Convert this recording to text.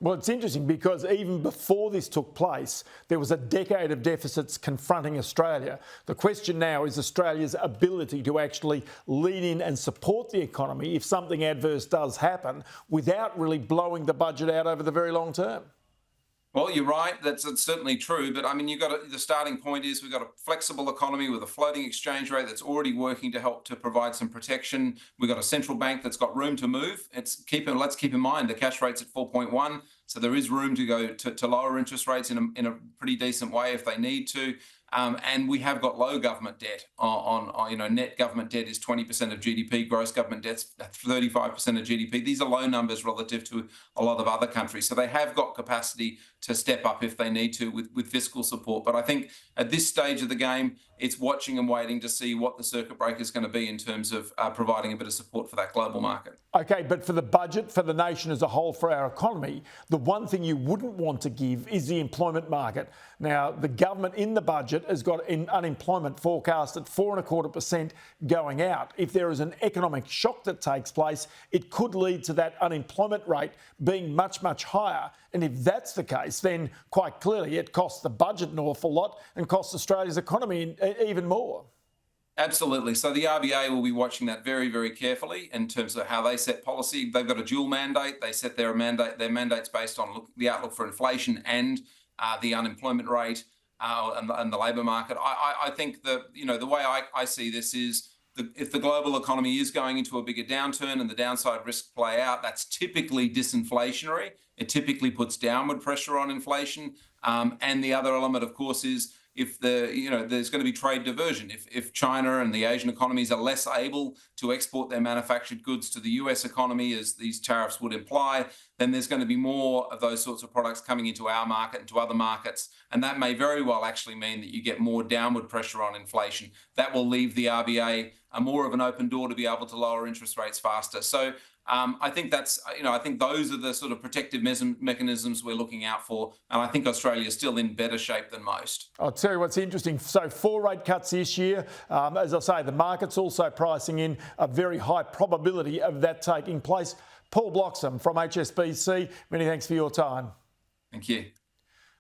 Well, it's interesting because even before this took place, there was a decade of deficits confronting Australia. The question now is Australia's ability to actually lean in and support the economy if something adverse does happen without really blowing the budget out over the very long term. Well, you're right. That's certainly true. But I mean, the starting point is we've got a flexible economy with a floating exchange rate that's already working to help to provide some protection. We've got a central bank that's got room to move. Let's keep in mind the cash rate's at 4.1, so there is room to go to lower interest rates in a pretty decent way if they need to. And we have got low government debt. Net government debt is 20% of GDP. Gross government debt's 35% of GDP. These are low numbers relative to a lot of other countries. So they have got capacity to step up if they need to with fiscal support. But I think at this stage of the game, it's watching and waiting to see what the circuit breaker is going to be in terms of providing a bit of support for that global market. OK, but for the budget, for the nation as a whole, for our economy, the one thing you wouldn't want to give is the employment market. Now, the government in the budget has got unemployment forecast at 4.25% going out. If there is an economic shock that takes place, it could lead to that unemployment rate being much, much higher. And if that's the case, then quite clearly it costs the budget an awful lot and costs Australia's economy even more. Absolutely. So the RBA will be watching that very, very carefully in terms of how they set policy. They've got a dual mandate. They set their mandates based on the outlook for inflation and the unemployment rate and the labour market. I think the way I see this is if the global economy is going into a bigger downturn and the downside risks play out, that's typically disinflationary. It typically puts downward pressure on inflation. And the other element, of course, is if there's going to be trade diversion. If China and the Asian economies are less able to export their manufactured goods to the US economy, as these tariffs would imply, then there's going to be more of those sorts of products coming into our market and to other markets. And that may very well actually mean that you get more downward pressure on inflation. That will leave the RBA more of an open door to be able to lower interest rates faster. So I think I think those are the sort of protective mechanisms we're looking out for. And I think Australia is still in better shape than most. I'll tell you what's interesting. So 4 rate cuts this year. As I say, the market's also pricing in a very high probability of that taking place. Paul Bloxham from HSBC, many thanks for your time. Thank you.